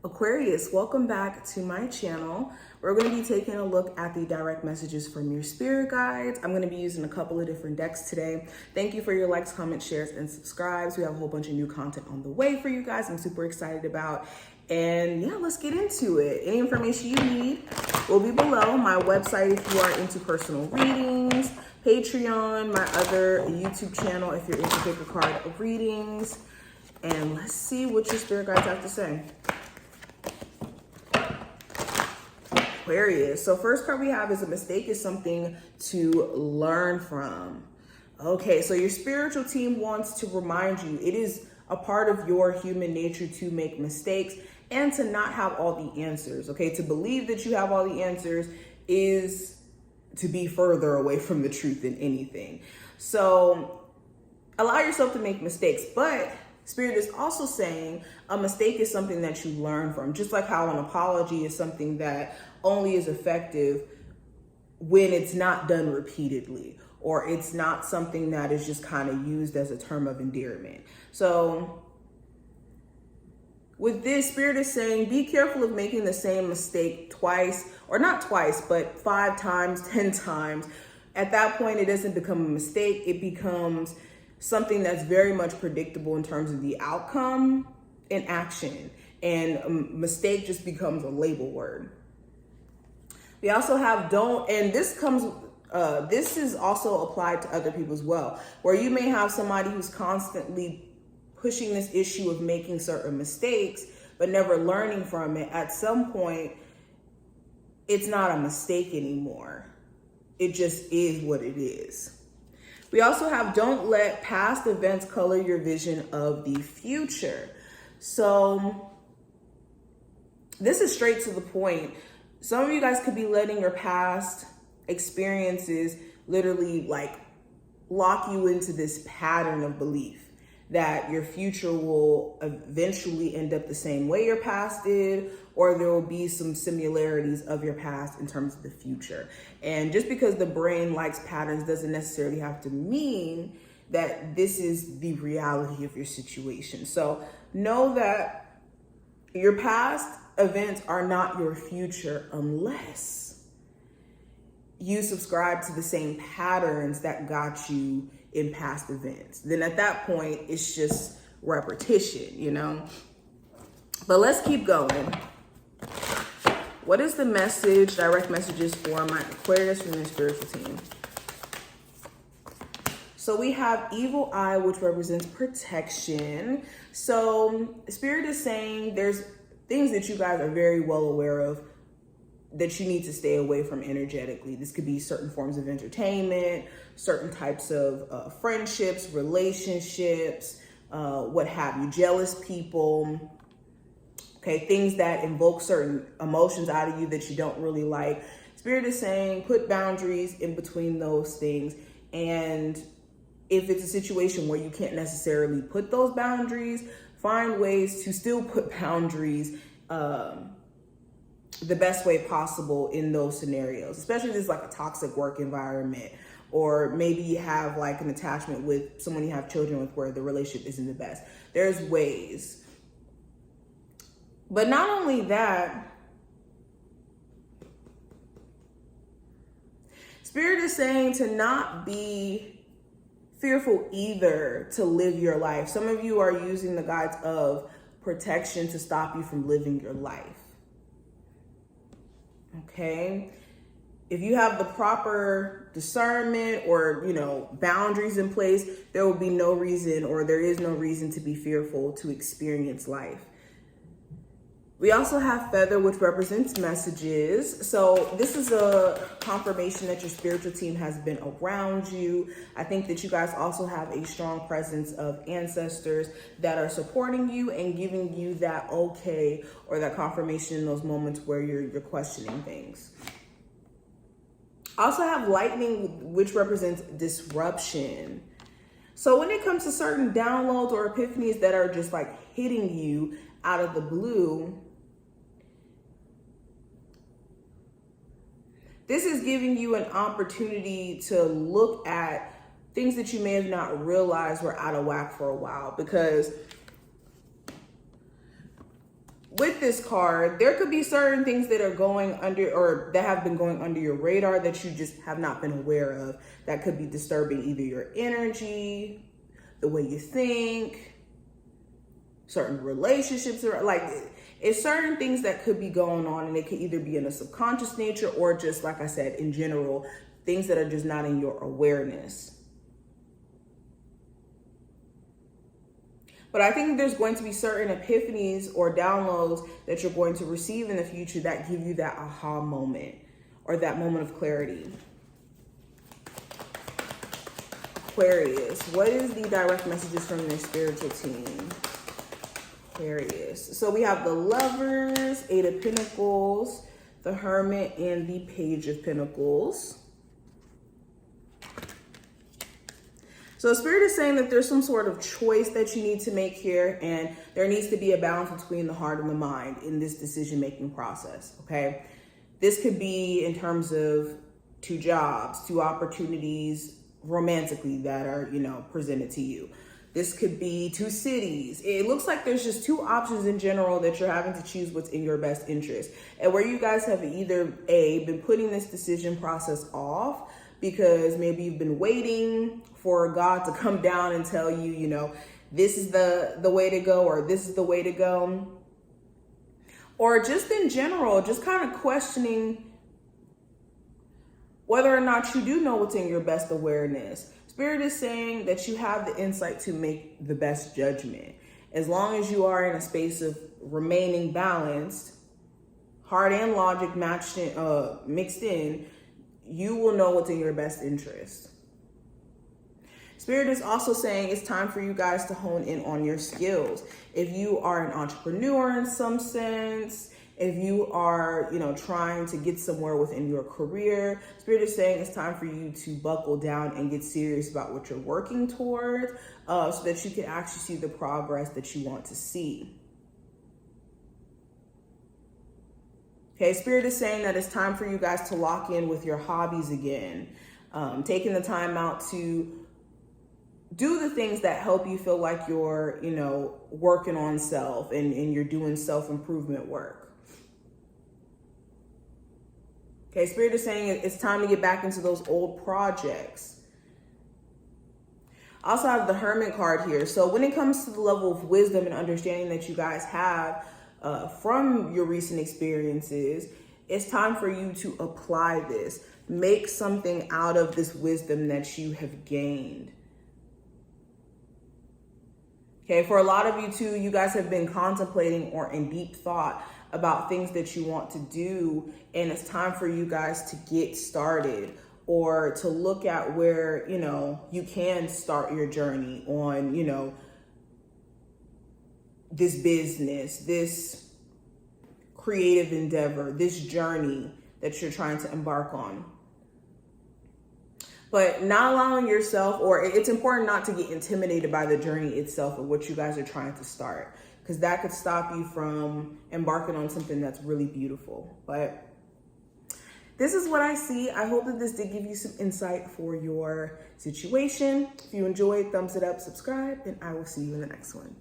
Aquarius, welcome back to my channel. We're going to be taking a look at the direct messages from your spirit guides. I'm going to be using a couple of different decks today. Thank you for your likes, comments, shares, and subscribes. We have a whole bunch of new content on the way for you guys I'm super excited about. And yeah, let's get into it. Any information you need will be below. My website if you are into personal readings, Patreon, my other YouTube channel if you're into paper card readings. And let's see what your spirit guides have to say. Aquarius. So first card we have is a mistake is something to learn from. Okay, so your spiritual team wants to remind you it is a part of your human nature to make mistakes and to not have all the answers. Okay, to believe that you have all the answers is to be further away from the truth than anything. So allow yourself to make mistakes, but Spirit is also saying a mistake is something that you learn from, just like how an apology is something that only is effective when it's not done repeatedly, or it's not something that is just kind of used as a term of endearment. So with this, Spirit is saying, be careful of making the same mistake twice, or not twice, but 5 times, 10 times. At that point, it doesn't become a mistake. It becomes something that's very much predictable in terms of the outcome and action. And a mistake just becomes a label word. We also have don't, and this is also applied to other people as well, where you may have somebody who's constantly pushing this issue of making certain mistakes, but never learning from it. At some point, it's not a mistake anymore. It just is what it is. We also have don't let past events color your vision of the future. So this is straight to the point. Some of you guys could be letting your past experiences literally like lock you into this pattern of belief that your future will eventually end up the same way your past did, or there will be some similarities of your past in terms of the future. And just because the brain likes patterns doesn't necessarily have to mean that this is the reality of your situation. So know that your past events are not your future unless you subscribe to the same patterns that got you in past events. Then at that point, it's just repetition, you know? But let's keep going. What is the message, direct messages for my Aquarius from your spiritual team? So we have evil eye, which represents protection. So Spirit is saying there's things that you guys are very well aware of that you need to stay away from energetically. This could be certain forms of entertainment, certain types of friendships, relationships, what have you, jealous people, okay, things that invoke certain emotions out of you that you don't really like. Spirit is saying put boundaries in between those things. And if it's a situation where you can't necessarily put those boundaries, find ways to still put boundaries the best way possible in those scenarios, especially if it's like a toxic work environment, or maybe you have like an attachment with someone you have children with where the relationship isn't the best. There's ways. But not only that, Spirit is saying to not be fearful either to live your life. Some of you are using the guides of protection to stop you from living your life. Okay, if you have the proper discernment or, you know, boundaries in place, there will be no reason, or there is no reason to be fearful to experience life. We also have feather, which represents messages. So this is a confirmation that your spiritual team has been around you. I think that you guys also have a strong presence of ancestors that are supporting you and giving you that okay, or that confirmation in those moments where you're questioning things. I also have lightning, which represents disruption. So when it comes to certain downloads or epiphanies that are just like hitting you out of the blue, this is giving you an opportunity to look at things that you may have not realized were out of whack for a while, because with this card, there could be certain things that are going under, or that have been going under your radar that you just have not been aware of, that could be disturbing either your energy, the way you think, certain relationships, or like it's certain things that could be going on, and it could either be in a subconscious nature or just, like I said, in general, things that are just not in your awareness. But I think there's going to be certain epiphanies or downloads that you're going to receive in the future that give you that aha moment or that moment of clarity. Aquarius, what is the direct messages from their spiritual team? Aquarius. So we have the Lovers, Eight of Pentacles, the Hermit, and the Page of Pentacles. So Spirit is saying that there's some sort of choice that you need to make here, and there needs to be a balance between the heart and the mind in this decision-making process, okay? This could be in terms of 2 jobs, 2 opportunities romantically that are, you know, presented to you. This could be 2 cities. It looks like there's just 2 options in general that you're having to choose what's in your best interest. And where you guys have either A, been putting this decision process off because maybe you've been waiting for God to come down and tell you, you know, this is the way to go, or this is the way to go. Or just in general, just kind of questioning whether or not you do know what's in your best awareness. Spirit is saying that you have the insight to make the best judgment. As long as you are in a space of remaining balanced, heart and logic mixed in, you will know what's in your best interest. Spirit is also saying it's time for you guys to hone in on your skills. If you are an entrepreneur in some sense, if you are, you know, trying to get somewhere within your career, Spirit is saying it's time for you to buckle down and get serious about what you're working towards, so that you can actually see the progress that you want to see. Okay, Spirit is saying that it's time for you guys to lock in with your hobbies again, taking the time out to do the things that help you feel like you're, you know, working on self and you're doing self-improvement work. Okay, Spirit is saying it's time to get back into those old projects. I also have the Hermit card here. So when it comes to the level of wisdom and understanding that you guys have from your recent experiences, it's time for you to apply this. Make something out of this wisdom that you have gained. Okay, for a lot of you too, you guys have been contemplating or in deep thought about things that you want to do, and it's time for you guys to get started or to look at where, you know, you can start your journey on, you know, this business, this creative endeavor, this journey that you're trying to embark on. But not allowing yourself, or it's important not to get intimidated by the journey itself of what you guys are trying to start, because that could stop you from embarking on something that's really beautiful. But this is what I see. I hope that this did give you some insight for your situation. If you enjoyed, thumbs it up, subscribe, and I will see you in the next one.